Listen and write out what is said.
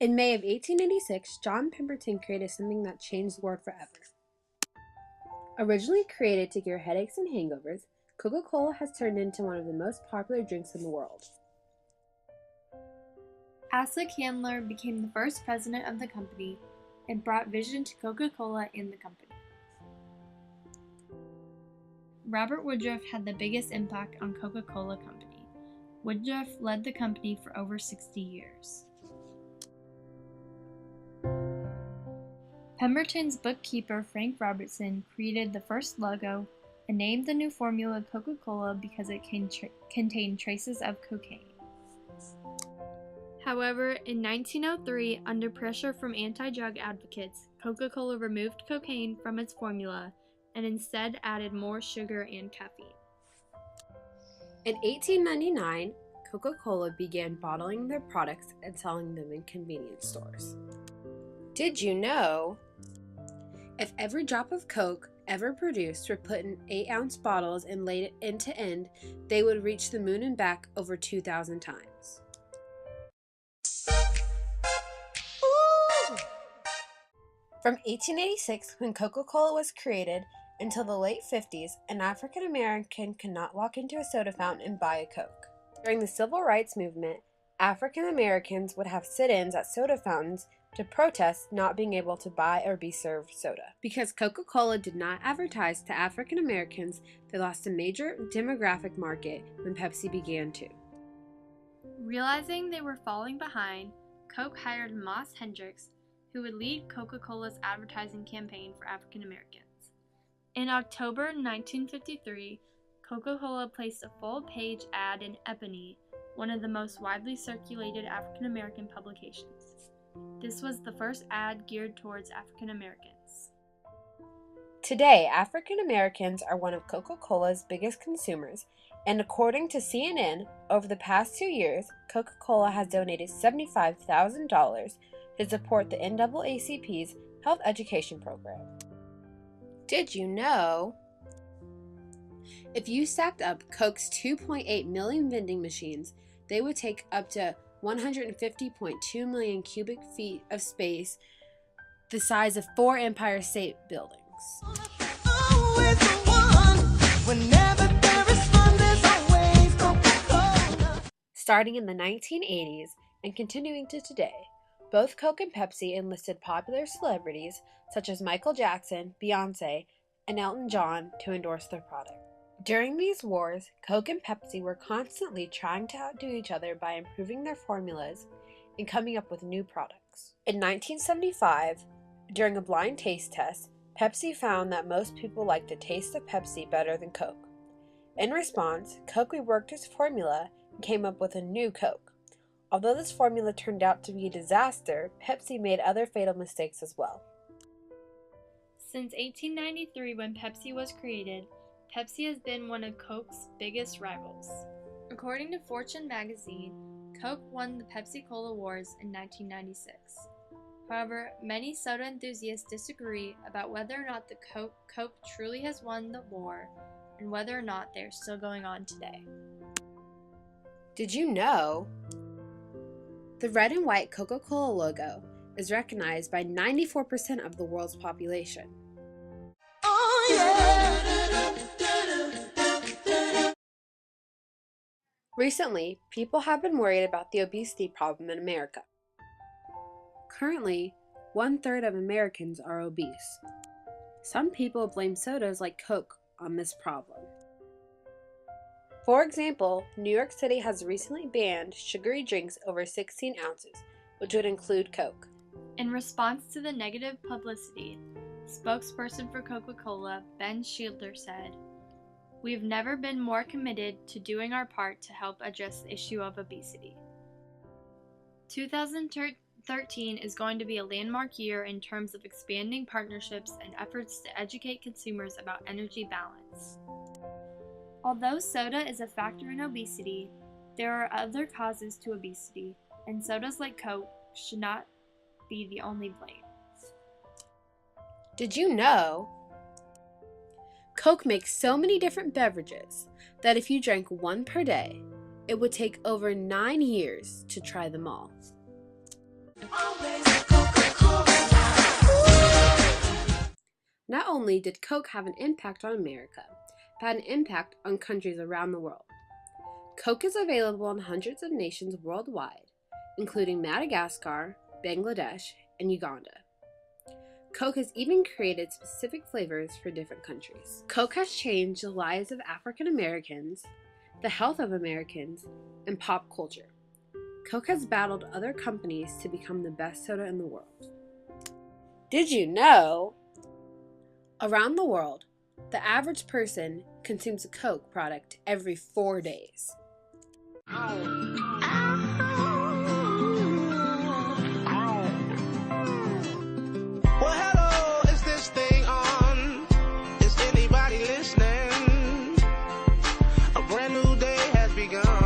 In May of 1886, John Pemberton created something that changed the world forever. Originally created to cure headaches and hangovers, Coca-Cola has turned into one of the most popular drinks in the world. Asa Candler became the first president of the company and brought vision to Coca-Cola and the company. Robert Woodruff had the biggest impact on Coca-Cola Company. Woodruff led the company for over 60 years. Pemberton's bookkeeper, Frank Robertson, created the first logo and named the new formula Coca-Cola because it contained traces of cocaine. However, in 1903, under pressure from anti-drug advocates, Coca-Cola removed cocaine from its formula and instead added more sugar and caffeine. In 1899, Coca-Cola began bottling their products and selling them in convenience stores. Did you know? If every drop of Coke ever produced were put in 8-ounce bottles and laid end to end, they would reach the moon and back over 2,000 times. From 1886, when Coca-Cola was created, until the late 50s, an African American could not walk into a soda fountain and buy a Coke. During the Civil Rights Movement, African Americans would have sit-ins at soda fountains to protest not being able to buy or be served soda. Because Coca-Cola did not advertise to African Americans, they lost a major demographic market when Pepsi began to. Realizing they were falling behind, Coke hired Moss Hendricks, who would lead Coca-Cola's advertising campaign for African Americans. In October 1953, Coca-Cola placed a full-page ad in Ebony, one of the most widely circulated African American publications. This was the first ad geared towards African Americans. Today, African Americans are one of Coca-Cola's biggest consumers, and according to CNN, over the past 2 years, Coca-Cola has donated $75,000 to support the NAACP's health education program. Did you know? If you stacked up Coke's 2.8 million vending machines, they would take up to 150.2 million cubic feet of space, the size of 4 Empire State Buildings. Starting in the 1980s and continuing to today, both Coke and Pepsi enlisted popular celebrities such as Michael Jackson, Beyoncé, and Elton John to endorse their product. During these wars, Coke and Pepsi were constantly trying to outdo each other by improving their formulas and coming up with new products. In 1975, during a blind taste test, Pepsi found that most people liked the taste of Pepsi better than Coke. In response, Coke reworked its formula and came up with a new Coke. Although this formula turned out to be a disaster, Pepsi made other fatal mistakes as well. Since 1893, when Pepsi was created, Pepsi has been one of Coke's biggest rivals. According to Fortune magazine, Coke won the Pepsi-Cola Wars in 1996. However, many soda enthusiasts disagree about whether or not the Coke truly has won the war and whether or not they are still going on today. Did you know? The red and white Coca-Cola logo is recognized by 94% of the world's population. Oh, yeah. Recently, people have been worried about the obesity problem in America. Currently, 1/3 of Americans are obese. Some people blame sodas like Coke on this problem. For example, New York City has recently banned sugary drinks over 16 ounces, which would include Coke. In response to the negative publicity, spokesperson for Coca-Cola, Ben Shielder, said, "We've never been more committed to doing our part to help address the issue of obesity." 2013 is going to be a landmark year in terms of expanding partnerships and efforts to educate consumers about energy balance. Although soda is a factor in obesity, there are other causes to obesity, and sodas like Coke should not be the only blame. Did you know? Coke makes so many different beverages that if you drank one per day, it would take over 9 years to try them all. Always Coca-Cola. Not only did Coke have an impact on America, but had an impact on countries around the world. Coke is available in hundreds of nations worldwide, including Madagascar, Bangladesh, and Uganda. Coke has even created specific flavors for different countries. Coke has changed the lives of African Americans, the health of Americans, and pop culture. Coke has battled other companies to become the best soda in the world. Did you know? Around the world, the average person consumes a Coke product every 4 days. Well, hello, is this thing on? Is anybody listening? A brand new day has begun.